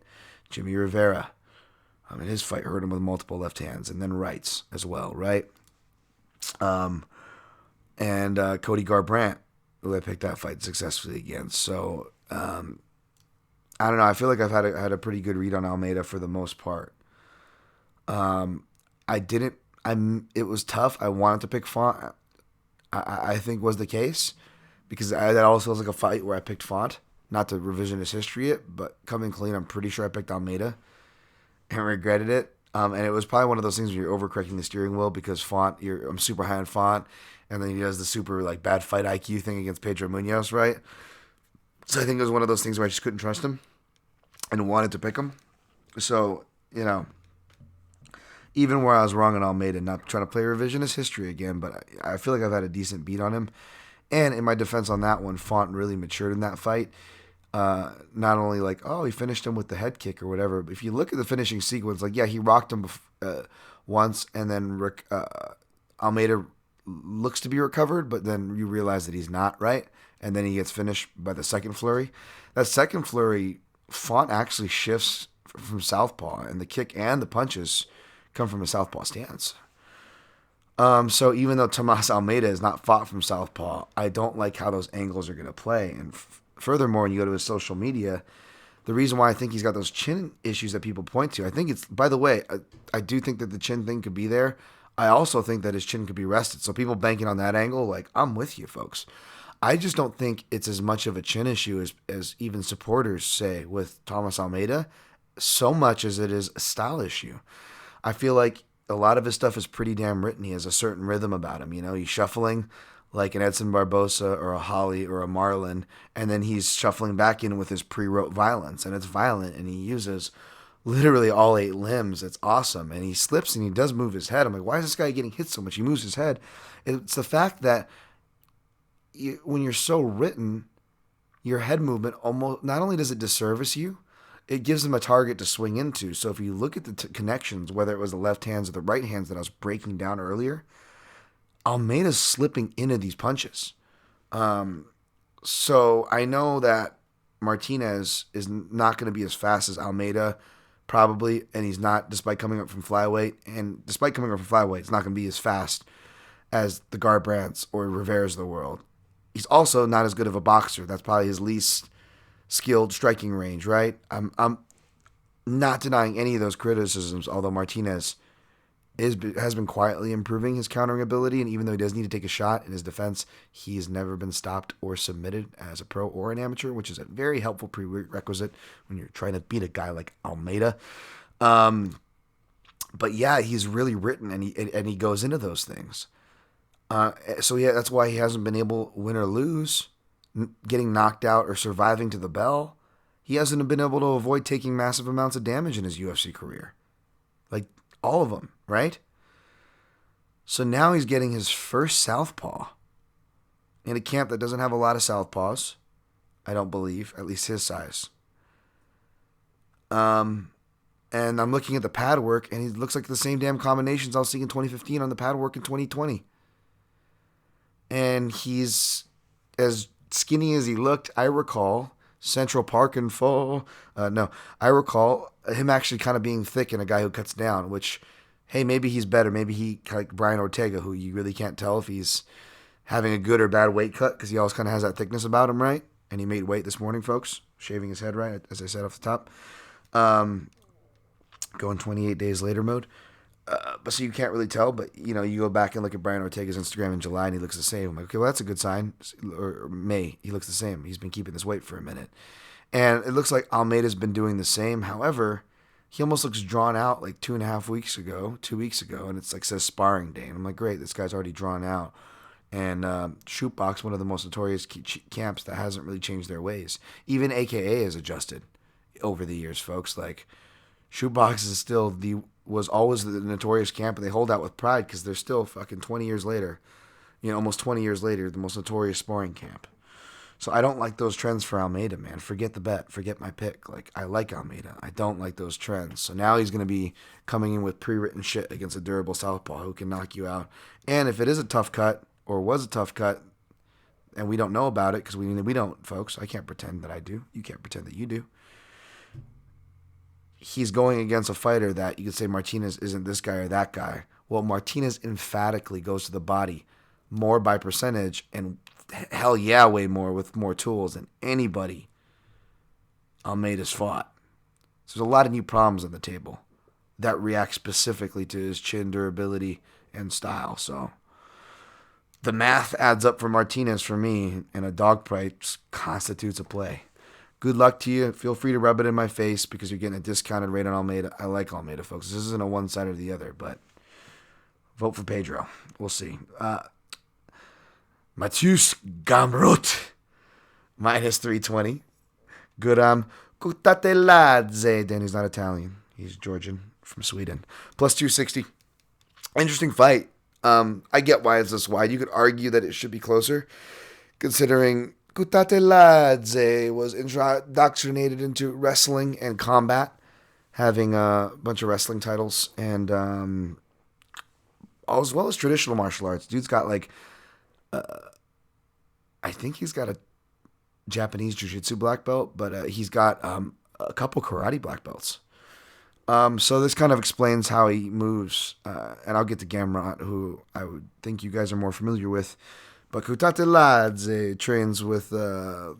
Jimmy Rivera. His fight hurt him with multiple left hands, and then rights as well, right? And Cody Garbrandt, who I picked that fight successfully against. So, I don't know. I feel like I've had a pretty good read on Almeida for the most part. It was tough. I wanted to pick Font. I think was the case because that also feels like a fight where I picked Font. Not to revisionist history it, but coming clean, I'm pretty sure I picked Almeida and regretted it. And it was probably one of those things where you're overcorrecting the steering wheel because Font, I'm super high on Font. And then he does the super bad fight IQ thing against Pedro Munoz, right? So I think it was one of those things where I just couldn't trust him and wanted to pick him. So, even where I was wrong on Almeida, not trying to play revisionist history again, but I feel like I've had a decent beat on him. And in my defense on that one, Font really matured in that fight. Not only he finished him with the head kick or whatever, but if you look at the finishing sequence, he rocked him once, and then Almeida looks to be recovered, but then you realize that he's not, right? And then he gets finished by the second flurry. That second flurry, Font actually shifts from southpaw, and the kick and the punches come from a southpaw stance. So even though Tomas Almeida is not fought from southpaw, I don't like how those angles are going to play. And furthermore, when you go to his social media, the reason why I think he's got those chin issues that people point to, I think it's, by the way, I do think that the chin thing could be there. I also think that his chin could be rested. So people banking on that angle, I'm with you, folks. I just don't think it's as much of a chin issue as even supporters say with Thomas Almeida, so much as it is a style issue. I feel like a lot of his stuff is pretty damn written. He has a certain rhythm about him. He's shuffling like an Edson Barbosa or a Holly or a Marlon, and then he's shuffling back in with his pre-wrote violence, and it's violent, and he uses literally all 8 limbs. It's awesome. And he slips and he does move his head. I'm like, why is this guy getting hit so much? He moves his head. It's the fact that when you're so written, your head movement almost not only does it disservice you, it gives them a target to swing into. So if you look at the connections, whether it was the left hands or the right hands that I was breaking down earlier, Almeida's slipping into these punches. So I know that Martinez is not going to be as fast as Almeida, probably, and he's not, despite coming up from flyweight. And despite coming up from flyweight, it's not going to be as fast as the Garbrandts or Rivera's of the world. He's also not as good of a boxer. That's probably his least skilled striking range, right? I'm not denying any of those criticisms, although Martinez has been quietly improving his countering ability, and even though he does need to take a shot in his defense, he's never been stopped or submitted as a pro or an amateur, which is a very helpful prerequisite when you're trying to beat a guy like Almeida. But yeah, he's really written, and he goes into those things. So yeah, that's why he hasn't been able, win or lose, getting knocked out or surviving to the bell. He hasn't been able to avoid taking massive amounts of damage in his UFC career. Like, all of them, right? So now he's getting his first southpaw in a camp that doesn't have a lot of southpaws, I don't believe, at least his size. And I'm looking at the pad work, and he looks like the same damn combinations I was seeing in 2015 on the pad work in 2020. And he's as skinny as he looked. I recall Central Park and full. I recall him actually kind of being thick and a guy who cuts down, which, hey, maybe he's better. Maybe he, like Brian Ortega, who you really can't tell if he's having a good or bad weight cut because he always kind of has that thickness about him, right? And he made weight this morning, folks, shaving his head, right, as I said off the top. Going 28 days later mode. But so you can't really tell, but you go back and look at Brian Ortega's Instagram in July and he looks the same. I'm like, okay, well, that's a good sign. Or May, he looks the same. He's been keeping this weight for a minute. And it looks like Almeida's been doing the same. However, he almost looks drawn out like 2 weeks ago, and it's like says sparring day. And I'm like, great, this guy's already drawn out. And Shootbox, one of the most notorious camps that hasn't really changed their ways. Even AKA has adjusted over the years, folks. Like, Shootbox was always the notorious camp, and they hold out with pride because they're still fucking 20 years later, almost 20 years later, the most notorious sparring camp. So I don't like those trends for Almeida, man. Forget the bet. Forget my pick. Like, I like Almeida. I don't like those trends. So now he's going to be coming in with pre-written shit against a durable southpaw who can knock you out. And if it is a tough cut, or was a tough cut, and we don't know about it, because we don't, folks. I can't pretend that I do. You can't pretend that you do. He's going against a fighter that you could say Martinez isn't this guy or that guy. Well, Martinez emphatically goes to the body more by percentage, and hell yeah, way more with more tools than anybody Almeida's fought. So there's a lot of new problems on the table that react specifically to his chin durability and style. So the math adds up for Martinez for me, and a dog price constitutes a play. Good luck to you. Feel free to rub it in my face because you're getting a discounted rate on Almeida. I like Almeida, folks. This isn't a one side or the other, but vote for Pedro. We'll see. Mateusz Gamrot, minus 320. Guram Kutateladze. Danny's not Italian. He's Georgian from Sweden. Plus 260. Interesting fight. I get why it's this wide. You could argue that it should be closer, considering Kutateladze was indoctrinated into wrestling and combat, having a bunch of wrestling titles, and as well as traditional martial arts. Dude's got I think he's got a Japanese jiu-jitsu black belt, but he's got a couple karate black belts. So this kind of explains how he moves, and I'll get to Gamrot, who I would think you guys are more familiar with. But Kutateladze trains with the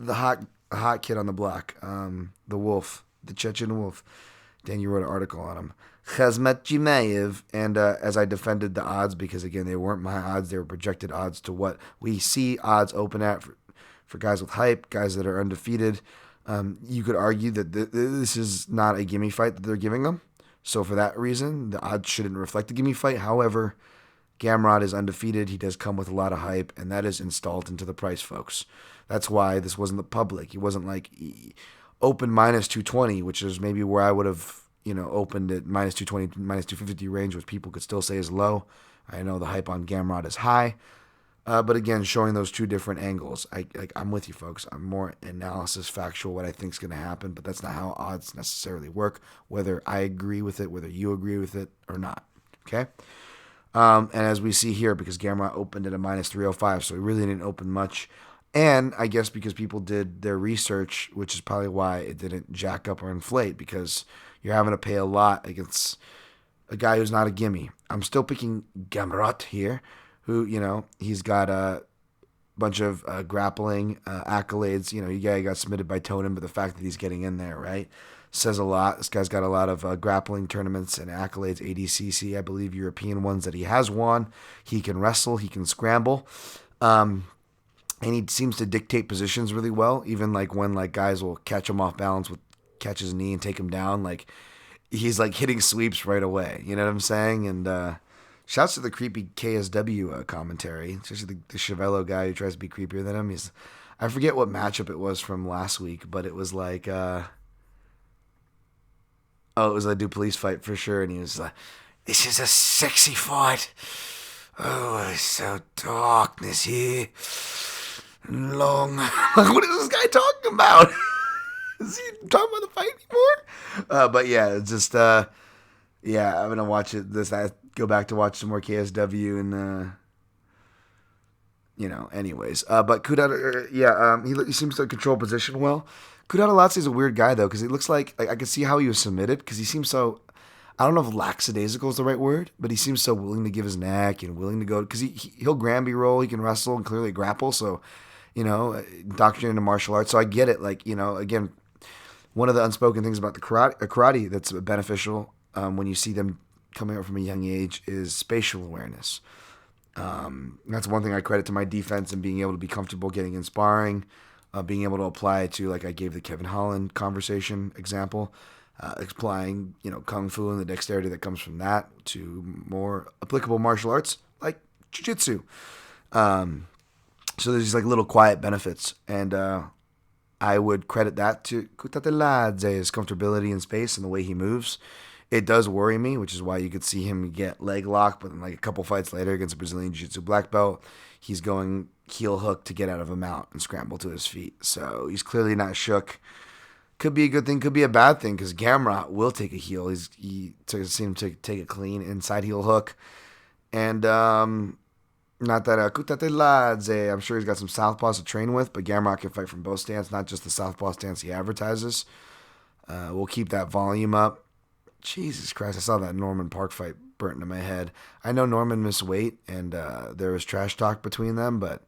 hot kid on the block, the Wolf, the Chechen Wolf. Dan, you wrote an article on him. Khazmat Jimaev, and as I defended the odds, because again, they weren't my odds, they were projected odds to what we see odds open at for guys with hype, guys that are undefeated. You could argue that this is not a gimme fight that they're giving them. So for that reason, the odds shouldn't reflect the gimme fight. However, Gamrot is undefeated. He does come with a lot of hype, and that is installed into the price, folks. That's why this wasn't the public. He wasn't like, opened minus 220, which is maybe where I would have, opened at minus 220, minus 250 range, which people could still say is low. I know the hype on Gamrot is high. But again, showing those two different angles. I'm with you, folks. I'm more analysis, factual, what I think is going to happen, but that's not how odds necessarily work, whether I agree with it, whether you agree with it or not. Okay? And as we see here, because Gamrot opened at a minus 305, so he really didn't open much. And I guess because people did their research, which is probably why it didn't jack up or inflate, because you're having to pay a lot against a guy who's not a gimme. I'm still picking Gamrot here, who, he's got a bunch of grappling accolades. He got submitted by Tonin, but the fact that he's getting in there, right, says a lot. This guy's got a lot of grappling tournaments and accolades, ADCC, I believe, European ones that he has won. He can wrestle. He can scramble. And he seems to dictate positions really well, even like when guys will catch him off balance catch his knee and take him down. He's hitting sweeps right away. You know what I'm saying? And shouts to the creepy KSW commentary, especially the Chevello guy who tries to be creepier than him. I forget what matchup it was from last week, but it was it was a Duplessis fight for sure, and he was like, "This is a sexy fight. Oh, it's so darkness here, and long." What is this guy talking about? Is he talking about the fight anymore? But yeah, it's just I'm gonna watch it. I go back to watch some more KSW and anyways. But Kudata, he seems to control position well. Kudata is a weird guy though, because it looks like I can see how he was submitted, because he seems so. I don't know if lackadaisical is the right word, but he seems so willing to give his neck and willing to go, because he'll Granby roll, he can wrestle and clearly grapple. So, doctrine into martial arts. So I get it. Again, one of the unspoken things about the karate that's beneficial when you see them coming up from a young age is spatial awareness. That's one thing I credit to my defense and being able to be comfortable getting in sparring, being able to apply it to, I gave the Kevin Holland conversation example, applying, kung fu and the dexterity that comes from that to more applicable martial arts like jiu-jitsu. So there's these little quiet benefits, and I would credit that to Kutateladze's comfortability in space and the way he moves. It does worry me, which is why you could see him get leg lock, but then a couple fights later against a Brazilian Jiu-Jitsu black belt, he's going heel hook to get out of a mount and scramble to his feet. So he's clearly not shook. Could be a good thing, could be a bad thing, because Gamrot will take a heel. He seemed to take a clean inside heel hook. And not that Kutateladze, I'm sure he's got some southpaws to train with, but Gamrot can fight from both stances, not just the southpaw stance he advertises. We'll keep that volume up. Jesus Christ, I saw that Norman Park fight burnt into my head. I know Norman missed weight, and there was trash talk between them, but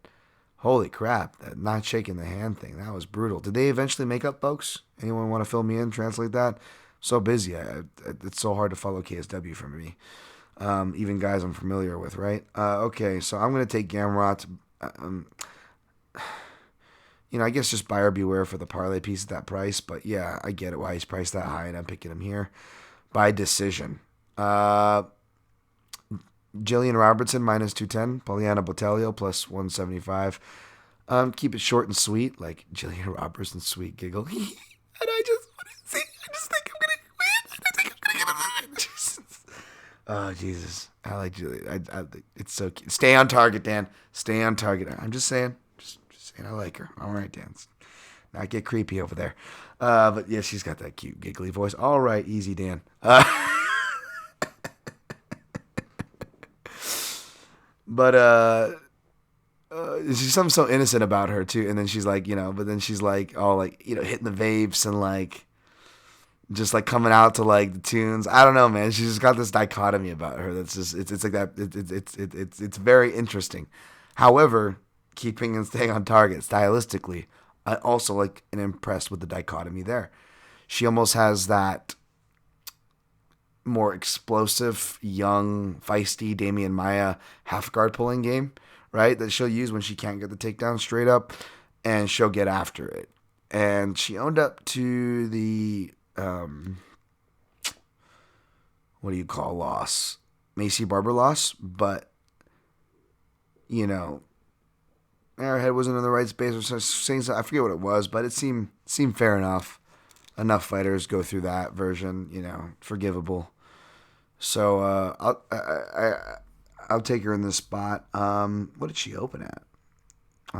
holy crap, that not shaking the hand thing, that was brutal. Did they eventually make up, folks? Anyone want to fill me in, translate that? So busy. It's so hard to follow KSW for me. Even guys I'm familiar with, right? Okay, so I'm going to take Gamrot. I guess just buyer beware for the parlay piece at that price, but yeah, I get it why he's priced that high, and I'm picking him here. By decision. Jillian Robertson, minus 210. Poliana Botelho, plus 175. Keep it short and sweet, like Jillian Robertson, sweet giggle. And I just think I'm going to win. Oh, Jesus. I like Jillian. It's so cute. Stay on target, Dan. Stay on target. I'm just saying. Just saying I like her. All right, Dan. Not get creepy over there. But yeah, she's got that cute giggly voice. All right, easy, Dan. But she's something so innocent about her too. And then she's but then she's all hitting the vapes and just coming out to the tunes. I don't know, man. She's just got this dichotomy about her. That's just it's like that. It's very interesting. However, keeping and staying on target stylistically, I also am impressed with the dichotomy there. She almost has that more explosive, young, feisty Damian Maya half guard pulling game, right? That she'll use when she can't get the takedown straight up, and she'll get after it. And she owned up to the loss? Macy Barber loss, but her head wasn't in the right space or saying something. I forget what it was, but it seemed fair enough. enough fighters go through that version, forgivable. So I'll take her in this spot. What did she open at?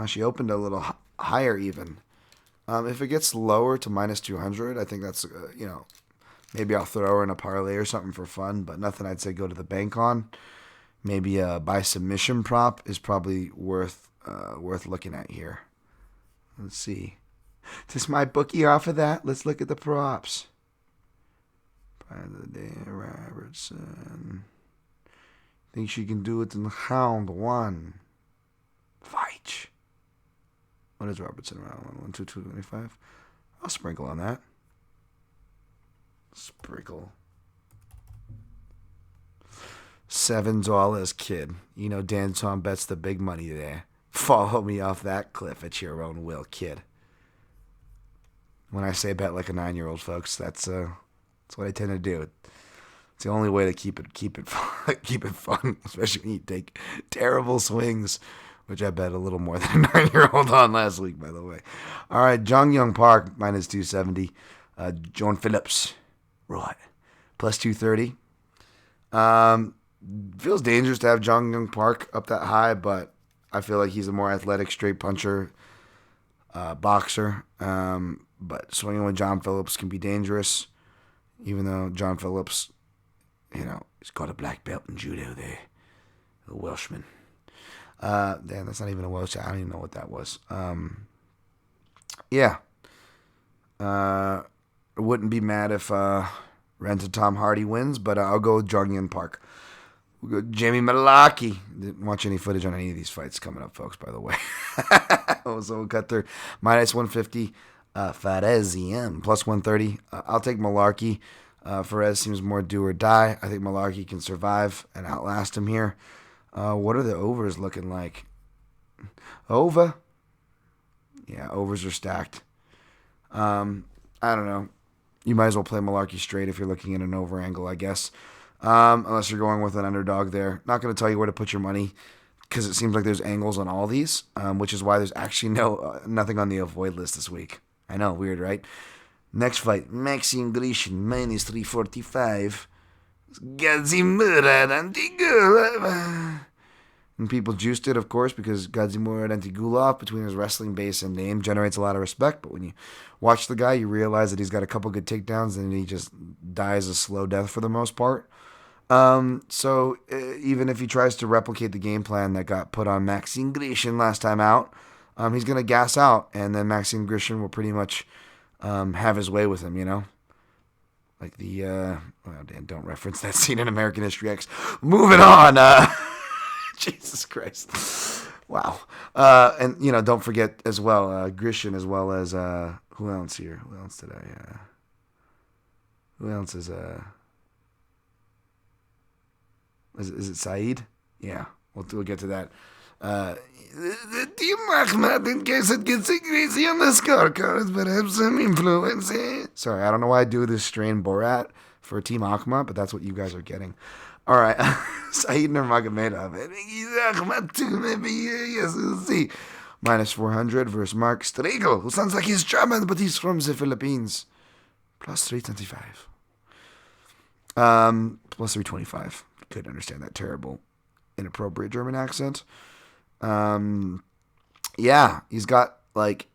She opened a little higher even. If it gets lower to minus 200, I think that's maybe I'll throw her in a parlay or something for fun, but nothing I'd say go to the bank on. Maybe a by submission prop is probably worth looking at here. Let's see. Does my bookie offer that? Let's look at the props. By the day, Robertson. Think she can do it in round one. Fight. What is Robertson around? 1, 2, 225? I'll sprinkle on that. Sprinkle. $7, kid. Dan Tom bets the big money there. Follow me off that cliff at your own will, kid. When I say bet like a 9-year-old, folks, that's what I tend to do. It's the only way to keep it fun, especially when you take terrible swings, which I bet a little more than a 9-year-old on last week, by the way. All right, Jung Young Park minus 270. John Phillips, right, plus 230. Feels dangerous to have Jung Young Park up that high, but I feel like he's a more athletic straight puncher, boxer. But swinging with John Phillips can be dangerous, even though John Phillips, he's got a black belt in judo there. A Welshman. Damn, that's not even a Welsh. I don't even know what that was. Yeah. Wouldn't be mad if Renta Tom Hardy wins, but I'll go with Jong-Yun Park. We'll go Jamie Malaki. Didn't watch any footage on any of these fights coming up, folks, by the way. So we'll cut through minus 150. Farezian plus 130. I'll take Malarkey. Fares seems more do or die. I think Malarkey can survive and outlast him here. What are the overs looking like? Over? Yeah, overs are stacked. I don't know. You might as well play Malarkey straight if you're looking at an over angle, I guess. Unless you're going with an underdog there. Not going to tell you where to put your money because it seems like there's angles on all these, which is why there's actually nothing on the avoid list this week. I know, weird, right? Next fight, Maxim Grishin, minus 345. Gadzimurad Antigulov. And people juiced it, of course, because Gadzimurad Antigulov, between his wrestling base and name, generates a lot of respect. But when you watch the guy, you realize that he's got a couple good takedowns and he just dies a slow death for the most part. So even if he tries to replicate the game plan that got put on Maxim Grishin last time out, he's going to gas out, and then Maxim Grishin will pretty much have his way with him, Like Dan, don't reference that scene in American History X. Moving on. Jesus Christ. Wow. And, don't forget as well, Grishin as well as, who else here? Who else did I, who else is it Saeed? Yeah, we'll get to that. Team Ahmed, in case it gets crazy on the scorecards, but have some influence. Sorry, I don't know why I do this strained Borat for Team Ahmed, but that's what you guys are getting. All right, Saeed Nurmagomedov. Ahmed too, maybe. Yes, we'll see. Minus 400 versus Mark Striegel, who sounds like he's German, but he's from the Philippines. Plus 325. Plus 325. Couldn't understand that terrible, inappropriate German accent. Yeah, he's got like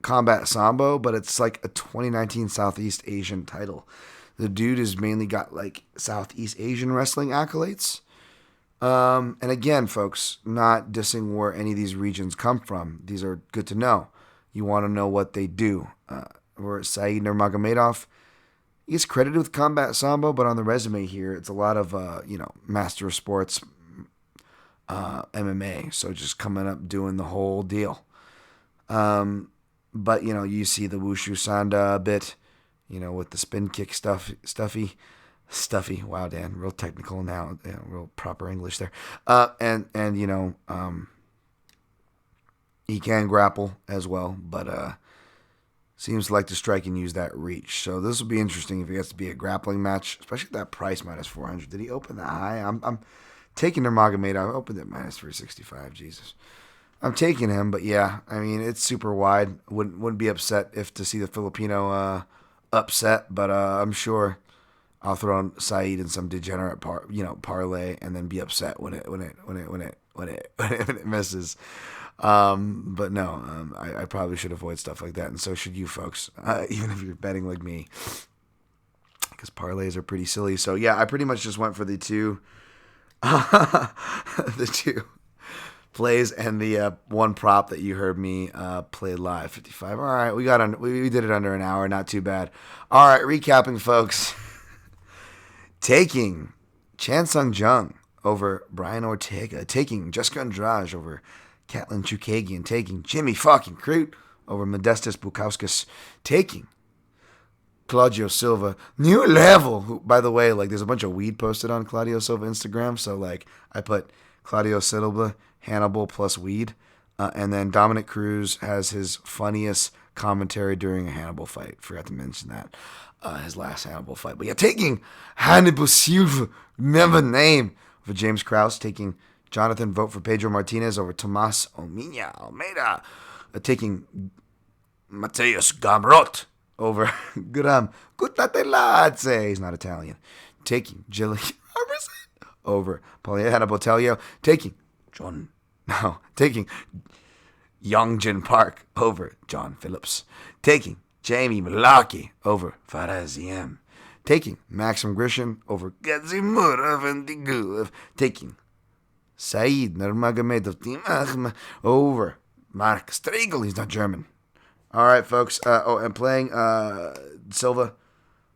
Combat Sambo, but it's like a 2019 Southeast Asian title. The dude has mainly got like Southeast Asian wrestling accolades. And again, folks, not dissing where any of these regions come from. These are good to know. You want to know what they do. Where Saeed Nurmagomedov, he gets credited with Combat Sambo, but on the resume here, it's a lot of, Master of Sports, MMA. So just coming up doing the whole deal. But, you see the Wushu Sanda a bit, with the spin kick stuffy. Wow, Dan, real technical now, real proper English there. He can grapple as well, but seems to like to strike and use that reach. So this will be interesting if it gets to be a grappling match, especially at that price, minus 400. Did he open that high? I'm taking Nurmagomedov. I opened it minus 365. Jesus. I'm taking him, but yeah, I mean, it's super wide. Wouldn't be upset if to see the Filipino upset, but I'm sure I'll throw on Saeed in some degenerate parlay and then be upset when it misses. But no, I probably should avoid stuff like that, and so should you folks, even if you're betting like me, because parlays are pretty silly. So yeah, I pretty much just went for the two plays and the one prop that you heard me play live. 55. All right, we did it under an hour, not too bad. All right, recapping, folks. Taking Chan Sung Jung over Brian Ortega. Taking Jessica Andrade over Katlyn Chukagian. Taking Jimmy fucking Crute over Modestas Bukauskas. Taking Claudio Silva, new level. Who, by the way, like, there's a bunch of weed posted on Claudio Silva Instagram. So, like, I put Claudio Silva, Hannibal plus weed. And then Dominic Cruz has his funniest commentary during a Hannibal fight. Forgot to mention that. His last Hannibal fight. But yeah, taking Hannibal Silva, remember the name, for James Krause. Taking Jonathan Vogt for Pedro Martinez over Tomas Almeida. Taking Mateus Gamrot over Graham Gutateladze. He's not Italian. Taking Jillian Robertson over Poliana Botelho. Taking Youngjin Park over John Phillips. Taking Jamie Mulaki over Faraz Ziem. Taking Maxim Grishin over Gazimurov and Digulov. Taking Saeed Nurmagomedov Team Ahmed over Mark Striegel. He's not German. All right, folks. And playing Silva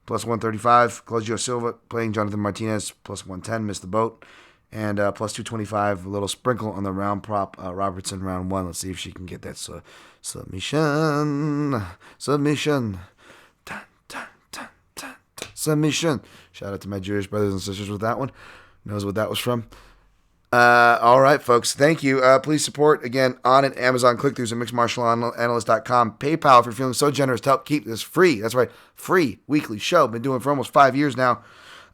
plus 135. Claudio Silva playing Jonathan Martinez plus 110. Missed the boat. And plus 225. A little sprinkle on the round prop. Robertson round 1. Let's see if she can get that submission. Submission. Shout out to my Jewish brothers and sisters with that one. Knows what that was from. All right, folks. Thank you. Please support, again, on and Amazon click-throughs at mixedmartialanalyst.com. PayPal if you're feeling so generous to help keep this free. That's right, free weekly show. Been doing it for almost 5 years now.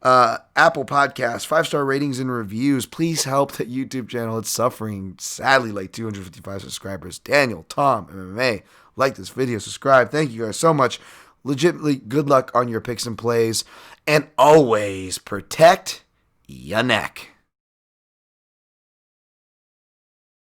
Apple Podcasts, 5-star ratings and reviews. Please help that YouTube channel. It's suffering, sadly, like 255 subscribers. Daniel, Tom, MMA, like this video, subscribe. Thank you guys so much. Legitimately, good luck on your picks and plays. And always protect your neck.